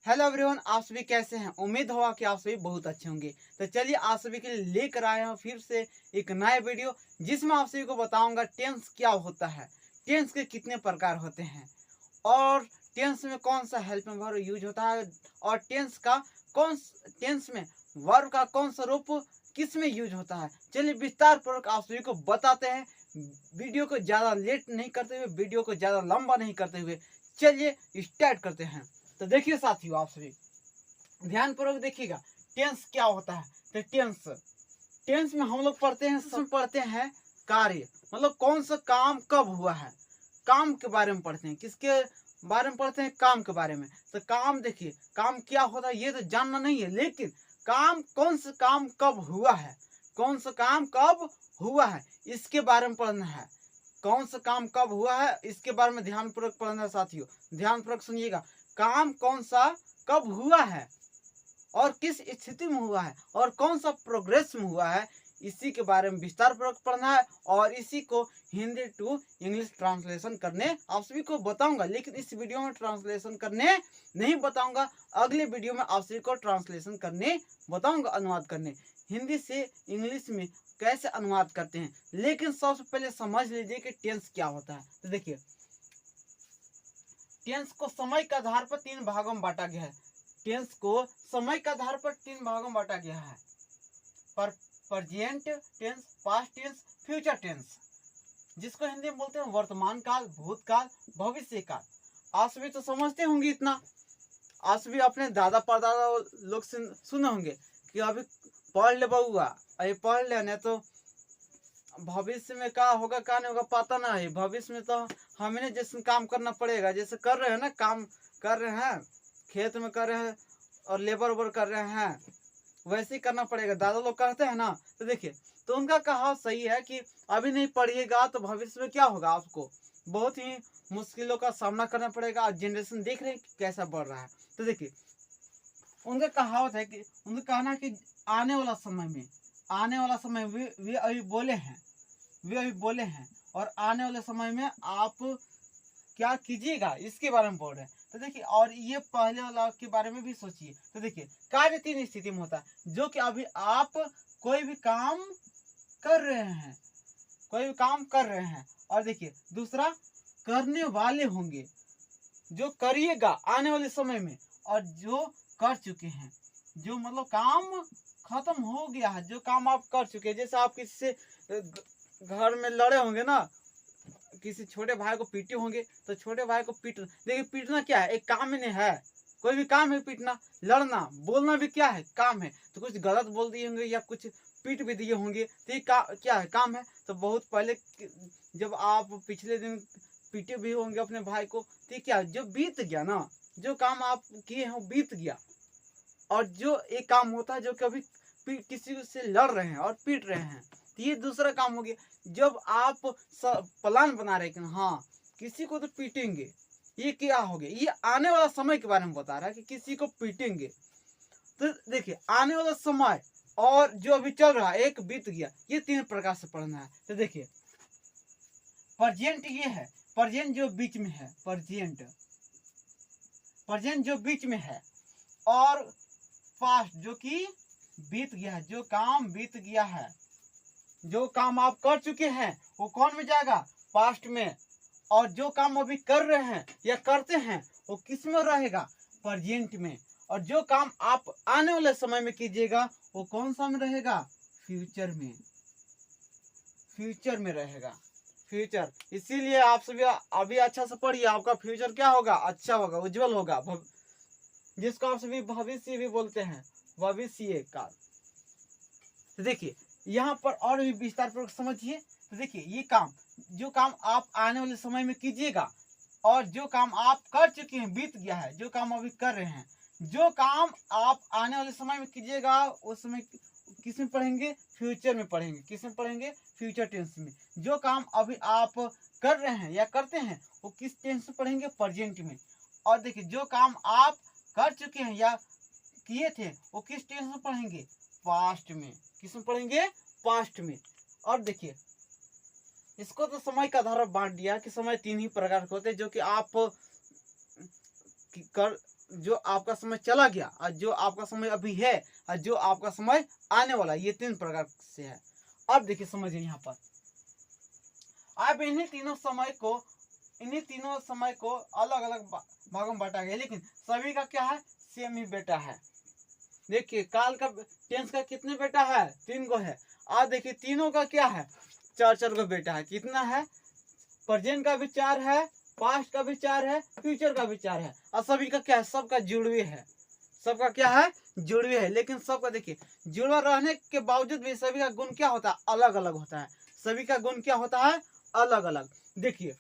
Hello everyone, आप सभी कैसे हैं। उम्मीद होगा कि आप सभी बहुत अच्छे होंगे। तो चलिए आप सभी के लिए लेकर आए हैं फिर से एक नया वीडियो, जिसमें आप सभी को बताऊंगा टेंस क्या होता है, टेंस के कितने प्रकार होते हैं और टेंस में कौन सा हेल्प में वर्ब यूज होता है और टेंस में वर्ब का कौन सा रूप किस में यूज होता है। चलिए विस्तार पूर्वक आप सभी को बताते हैं, वीडियो को ज़्यादा लेट नहीं करते हुए, वीडियो को ज़्यादा लंबा नहीं करते हुए चलिए स्टार्ट करते हैं। तो देखिए साथियों, आप सभी ध्यानपूर्वक देखिएगा टेंस क्या होता है। तो टेंस में हम लोग पढ़ते हैं कार्य, मतलब कौन सा काम कब हुआ है, काम के बारे में पढ़ते हैं। किसके बारे में पढ़ते हैं? काम के बारे में। तो काम देखिए, काम क्या होता है ये तो जानना नहीं है, लेकिन काम कौन सा काम कब हुआ है, कौन सा काम कब हुआ है इसके बारे में पढ़ना है। कौन सा काम कब हुआ है इसके बारे में ध्यानपूर्वक पढ़ना है साथियों। ध्यानपूर्वक सुनिएगा, काम कौन सा कब हुआ है और किस स्थिति में हुआ है और कौन सा प्रोग्रेस में हुआ है, इसी के बारे में विस्तार पूर्वक पढ़ना है। और इसी को हिंदी टू इंग्लिश ट्रांसलेशन करने आप सभी को बताऊंगा, लेकिन इस वीडियो में ट्रांसलेशन करने नहीं बताऊंगा। अगले वीडियो में आप सभी को ट्रांसलेशन करने बताऊंगा, अनुवाद करने हिंदी से इंग्लिश में कैसे अनुवाद करते हैं। लेकिन सबसे पहले समझ लीजिए कि टेंस क्या होता है। तो देखिए, टेंस को समय के आधार पर तीन भागों में बांटा गया है। टेंस को समय के आधार पर तीन भागों में बांटा गया है। Present tense, past tense, future tense, जिसको हिंदी में बोलते हैं वर्तमान काल, भूतकाल, भविष्य काल। आप सभी तो समझते होंगे इतना। आप सभी अपने दादा परदादा लोग से सुने होंगे कि अभी पढ़ ले बउआ, अभी पढ़ ले, नहीं तो भविष्य में क्या होगा क्या नहीं होगा पता ना है। भविष्य में तो हमें जैसे काम करना पड़ेगा, जैसे कर रहे हैं ना, काम कर रहे हैं, खेत में कर रहे हैं और लेबर उबर कर रहे हैं, वैसे ही करना पड़ेगा। दादा लोग कहते हैं ना। तो देखिए, तो उनका कहा सही है कि अभी नहीं पढ़िएगा तो भविष्य में क्या होगा, आपको बहुत ही मुश्किलों का सामना करना पड़ेगा। और जनरेशन देख रहे हैं कि कैसा बढ़ रहा है। तो देखिए, उनका कहावत है कि, उनका कहना है कि आने वाला समय वे अभी बोले हैं और आने वाले समय में आप क्या कीजिएगा इसके बारे में बोल रहे हैं। तो देखिए, और ये पहले वाला के बारे में भी सोचिए। तो देखिए, कार्य तीन स्थिति में होता है, जो कि अभी आप कोई भी काम कर रहे हैं और देखिए दूसरा, करने वाले होंगे, जो करिएगा आने वाले समय में, और जो कर चुके हैं, जो मतलब काम खत्म हो गया है, जो काम आप कर चुके हैं। जैसे आप किसी से घर में लड़े होंगे ना, किसी छोटे भाई को पीटे होंगे, तो छोटे भाई को देखिए पीटना क्या है, एक काम ही नहीं है। कोई भी काम है पीटना, लड़ना, बोलना भी क्या है, काम है। तो कुछ गलत बोल दिए होंगे या कुछ पीट भी दिए होंगे, तो ये क्या है, काम है। तो बहुत पहले जब आप पिछले दिन पीटे भी होंगे अपने भाई को, तो ये क्या, जो बीत गया ना, जो काम आप किए हैं वो बीत गया। और जो एक काम होता है जो कभी किसी से लड़ रहे हैं और पीट रहे हैं, तो ये दूसरा काम हो गया। जब आप प्लान बना रहे हैं, हाँ किसी को तो पीटेंगे, ये क्या हो गया, ये आने वाला समय के बारे में बता रहा है कि किसी को पीटेंगे। तो देखिए, आने वाला समय और जो अभी चल रहा है, एक बीत गया, ये तीन प्रकार से पढ़ना है। तो देखिए, प्रेजेंट ये है, प्रेजेंट जो बीच में है, प्रेजेंट जो बीच में है, और पास्ट जो कि बीत गया है, जो काम बीत गया है, जो काम आप कर चुके हैं वो कौन में जाएगा, पास्ट में। और जो काम अभी कर रहे हैं या करते हैं वो किस में रहेगा, प्रेजेंट में। और जो काम आप आने वाले समय में कीजिएगा वो कौन सा में रहेगा, फ्यूचर में रहेगा, फ्यूचर। इसीलिए आप सभी अभी अच्छा से पढ़िए, आपका फ्यूचर क्या होगा, अच्छा होगा, उज्जवल होगा, जिसको आप सभी भविष्य भी बोलते हैं, भविष्य काल। तो देखिए, यहाँ पर और भी विस्तार पूर्वक समझिए। तो देखिए, ये काम, जो काम आप आने वाले समय में कीजिएगा, और जो काम आप कर चुके हैं, बीत गया है, जो काम अभी कर रहे हैं, जो काम आप आने वाले समय में कीजिएगा, उस समय किस में पढ़ेंगे, फ्यूचर में पढ़ेंगे। किस में पढ़ेंगे, फ्यूचर टेंस में। जो काम अभी आप कर रहे हैं या करते हैं वो किस टेंस में पढ़ेंगे, प्रेजेंट में। और देखिए, जो काम आप कर चुके हैं या किए थे वो किस टेंस में पढ़ेंगे, पास्ट में। किस में पढ़ेंगे, पास्ट में। और देखिए, इसको तो समय का आधार बांट दिया कि समय तीन ही प्रकार के होते हैं, जो कि आप जो आपका समय चला गया और जो आपका समय अभी है और जो आपका समय आने वाला, ये 3 प्रकार से है। अब देखिए समझिए, यहाँ पर अब इन्हीं तीनों समय को अलग अलग भागों में बांटा गया, लेकिन सभी का क्या है, सेम ही बेटा है। देखिए काल का टेंस का कितने बेटा है, 3 गो है। आज देखिए तीनों का क्या है, 4 गो बेटा है। कितना है, प्रेजेंट का भी 4 है, पास्ट का भी 4 है, फ्यूचर का भी 4 है। और सभी का क्या है, सबका जुड़वे है। सबका क्या है, जुड़वे है। लेकिन सबका देखिए जुड़वा रहने के बावजूद भी सभी का गुण क्या होता है, अलग अलग होता है। सभी का गुण क्या होता है, अलग अलग। देखिए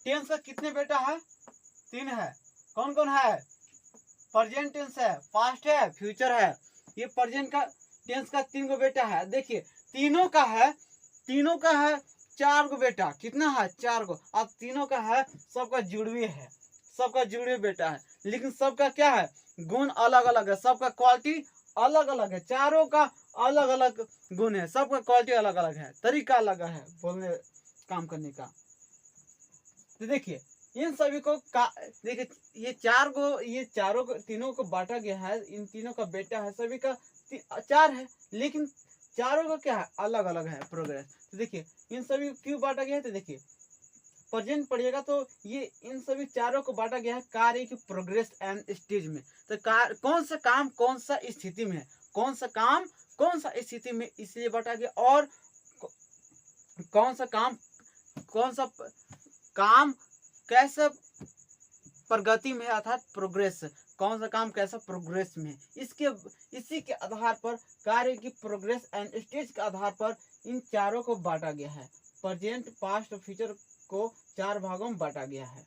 टेंस का कितने बेटा है, 3 है। कौन कौन है, प्रेजेंट टेंस है, पास्ट है, फ्यूचर है। ये प्रेजेंट का टेंस का 3 गो बेटा है। देखिए तीनों का है 4 गो बेटा। कितना है, 4 गो। अब तीनों का है, सबका जुड़वे है, सबका जुड़वे बेटा है। लेकिन सबका क्या है, गुण अलग अलग है, सबका क्वालिटी अलग अलग है। चारों का अलग अलग गुण है, सबका क्वालिटी अलग अलग है, तरीका अलग है बोलने काम करने का। तो देखिए इन सभी को देखिए ये 4 को तीनों को बांटा गया है। इन तीनों का बेटा है, सभी का 4 है, लेकिन चारों का क्या है, अलग अलग है प्रोग्रेस। तो देखिए इन सभी को क्यों बांटा गया है, तो देखिए प्रेजेंट पढ़िएगा तो ये इन सभी चारों को बांटा गया है कार्य की प्रोग्रेस एंड स्टेज में। तो कौन सा काम कौन सा स्थिति में है, कौन सा काम कौन सा स्थिति में, इसलिए बांटा गया। और कौन सा काम कैसा प्रगति में, अर्थात प्रोग्रेस, कौन सा काम कैसा प्रोग्रेस में, इसी के आधार पर कार्य की प्रोग्रेस एंड स्टेज के आधार पर इन चारों को बांटा गया है। प्रेजेंट, पास्ट, फ्यूचर को 4 भागों में बांटा गया है।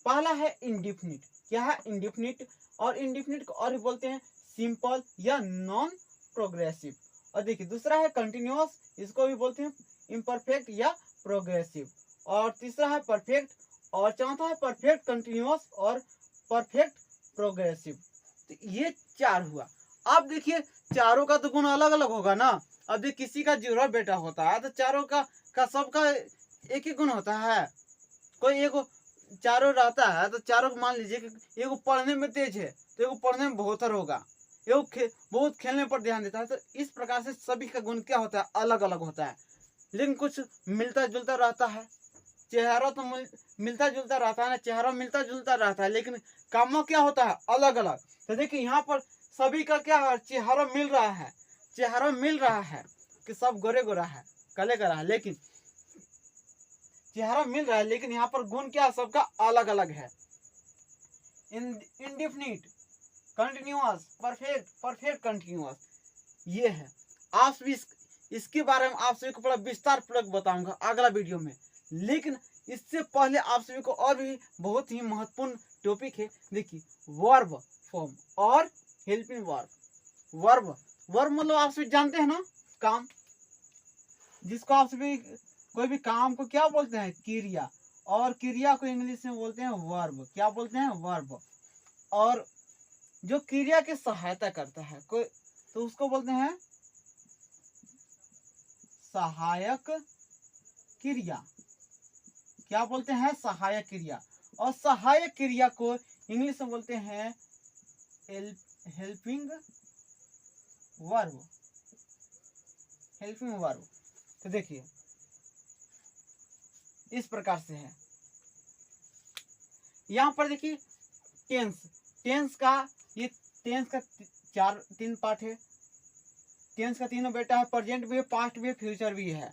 पहला है इंडिफिनिट। क्या है, इंडिफिनिट। और इंडिफिनिट को और भी बोलते हैं सिंपल या नॉन प्रोग्रेसिव। और देखिए दूसरा है कंटिन्यूअस, इसको भी बोलते हैं इम्परफेक्ट या प्रोग्रेसिव। और तीसरा है परफेक्ट, और चौथा है परफेक्ट कंटिन्यूअस और परफेक्ट प्रोग्रेसिव। तो ये 4 हुआ। अब देखिए चारों का तो गुण अलग अलग होगा ना। अब देखिए किसी का जुड़वा बेटा होता है तो चारों का सबका एक ही गुण होता है। कोई एक चारों रहता है तो चारों को मान लीजिए कि एगो पढ़ने में तेज है तो एगो पढ़ने में बहुतर होगा, एगो बहुत खेलने पर ध्यान देता है। तो इस प्रकार से सभी का गुण क्या होता है, अलग अलग होता है। लेकिन कुछ मिलता जुलता रहता है। चेहरा तो मिलता जुलता रहता है ना, चेहरा मिलता जुलता रहता है, लेकिन काम क्या होता है, अलग अलग। तो देखिए यहाँ पर सभी का क्या है, चेहरा मिल रहा है कि सब गोरे गोरा है, काले गोरा है, लेकिन चेहरा मिल रहा है, लेकिन यहाँ पर गुण क्या है, सबका अलग अलग है। इंडिफिनिट, कंटिन्यूअस, परफेक्ट कंटिन्यूअस, ये है। आप भी इसके बारे में आप सभी को बड़ा विस्तार पूर्वक बताऊंगा अगला वीडियो में। लेकिन इससे पहले आप सभी को और भी बहुत ही महत्वपूर्ण टॉपिक है। देखिए वर्ब फॉर्म और हेल्पिंग वर्ब मतलब आप सभी जानते हैं ना, काम, जिसको आप सभी कोई भी काम को क्या बोलते हैं, क्रिया। और क्रिया को इंग्लिश में बोलते हैं वर्ब। क्या बोलते हैं, वर्ब। और जो क्रिया की सहायता करता है कोई, तो उसको बोलते हैं सहायक क्रिया। क्या बोलते हैं, सहायक क्रिया। और सहायक क्रिया को इंग्लिश में बोलते हैं हेल्पिंग वर्ब। तो देखिए इस प्रकार से है। यहां पर देखिए टेंस का 3 पार्ट है। टेंस का तीनों बेटा है, प्रेजेंट भी है, पास्ट भी है, फ्यूचर भी है।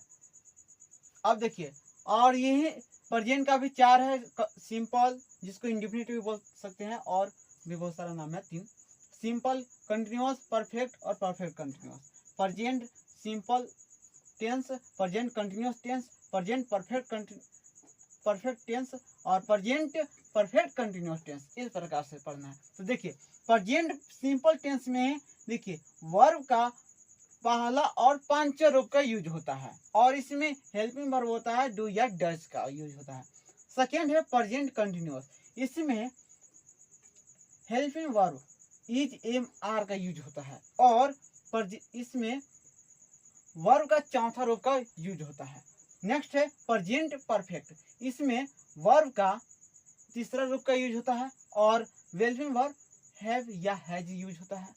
अब देखिए और ये प्रेजेंट का भी 4 है, सिंपल, जिसको इंडिफिनिट भी बोल सकते हैं, और भी बहुत सारा नाम है 3। सिंपल, कंटिन्यूअस, परफेक्ट और perfect continuous. Present simple tense, present continuous tense, present perfect tense और प्रेजेंट परफेक्ट कंटिन्यूअस टेंस। इस प्रकार से पढ़ना है। तो देखिए प्रेजेंट सिंपल टेंस में देखिए वर्ब का पहला और पांचवा रूप का यूज होता है, और इसमें हेल्पिंग वर्ब होता है डू या डज का यूज होता है। सेकेंड है प्रेजेंट कंटिन्यूअस, इसमें helping verb is am are का यूज होता है, और इसमें वर्ब का चौथा रूप का यूज होता है। नेक्स्ट है प्रेजेंट परफेक्ट, इसमें वर्ब का तीसरा रूप का यूज होता है, और हेल्पिंग वर्ब हैव या हैज यूज होता है,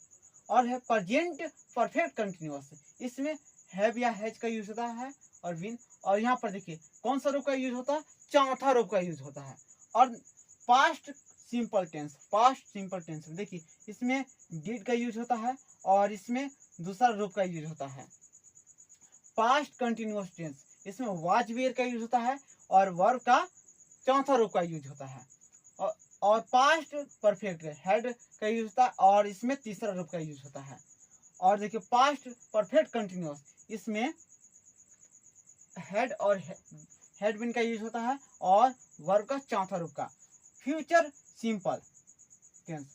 और है प्रेजेंट परफेक्ट कंटिन्यूअस, इसमें हैव या हैज का यूज होता है और विल। और यहाँ पर देखिए कौन सा रूप का यूज होता है, चौथा रूप का यूज होता है। और पास्ट सिंपल टेंस में देखिए इसमें डिड का यूज होता है और इसमें दूसरा रूप का यूज होता है। पास्ट कंटिन्यूअस टेंस, इसमें वाज वेयर का यूज होता है और वर्ब का चौथा रूप का यूज होता है। और पास्ट परफेक्ट हैड का यूज होता है और इसमें तीसरा रूप का यूज होता है। और देखिए पास्ट परफेक्ट कंटिन्यूअस, इसमें हैड और हैड बीन का यूज होता है और वर्ब का चौथा रूप का। Future simple tense,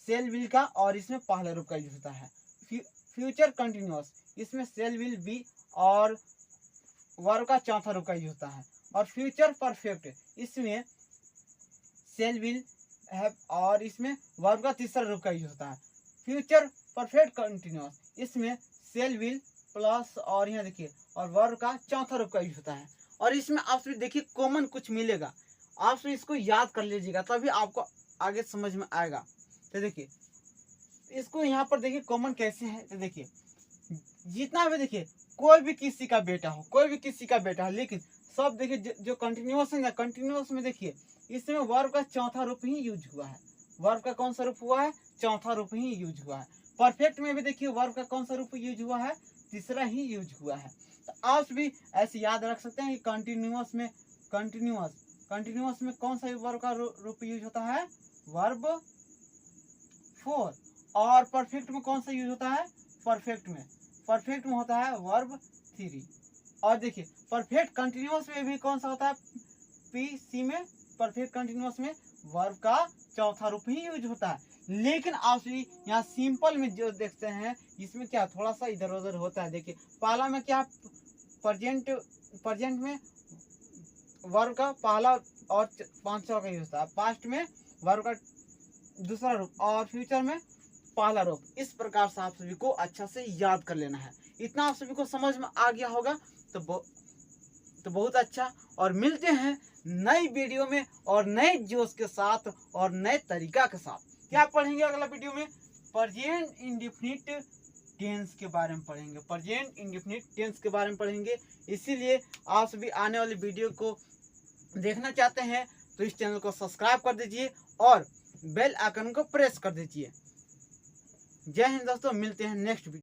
shall will का और इसमें पहला रूप का यूज होता है। फ्यूचर कंटिन्यूअस, इसमें सेल विल बी और वर्ब का चौथा रूप का यूज होता है। और फ्यूचर परफेक्ट, इसमें सेल विल हैव और इसमें वर्ब का तीसरा रूप का यूज होता है। फ्यूचर परफेक्ट कंटिन्यूअस, इसमें सेल विल प्लस और यहाँ देखिए और वर्ब का चौथा रूप का यूज होता है। और इसमें आपसे देखिए कॉमन कुछ मिलेगा, आपसे इसको याद कर लीजिएगा तभी आपको आगे समझ में आएगा। तो देखिए इसको यहाँ पर देखिए कॉमन कैसे है, तो देखिए जितना भी देखिए कोई भी किसी का बेटा हो, लेकिन सब देखिए जो कंटिन्यूअस है ना, कंटिन्यूअस में देखिए इसमें वर्ब का चौथा रूप ही यूज हुआ है। वर्ब का कौन सा रूप हुआ है, चौथा रूप ही यूज हुआ है। परफेक्ट में भी देखिए वर्ब का कौन सा रूप यूज हुआ है, तीसरा ही यूज हुआ है। तो आप भी ऐसे याद रख सकते हैं कि कंटिन्यूअस में कौन सा वर्ब का रूप यूज होता है, वर्ब 4। और परफेक्ट में कौन सा यूज होता है, परफेक्ट में होता है वर्ब 3। और देखिए परफेक्ट कंटिन्यूअस में भी कौन सा होता है, पीसी में परफेक्ट कंटिन्यूअस में वर्ब का चौथा रूप ही यूज होता है। लेकिन आप यहाँ सिंपल में जो देखते हैं इसमें क्या थोड़ा सा इधर उधर होता है। देखिए पहला में क्या प्रेजेंट में वर्ब का पहला और पांचवा का यूज होता है, पास्ट में वर्ब का दूसरा रूप और फ्यूचर में पहला रूप। इस प्रकार से आप सभी को अच्छा से याद कर लेना है। इतना आप सभी को समझ में आ गया होगा तो बहुत अच्छा। और मिलते हैं नई वीडियो में और नए जोश के साथ और नए तरीका के साथ। क्या पढ़ेंगे अगला वीडियो में, प्रेजेंट इंडेफिनिट टेंस के बारे में पढ़ेंगे। इसीलिए आप सभी आने वाली वीडियो को देखना चाहते हैं तो इस चैनल को सब्सक्राइब कर दीजिए और बेल आइकन को प्रेस कर दीजिए। जय हिंद दोस्तों, मिलते हैं नेक्स्ट वीडियो।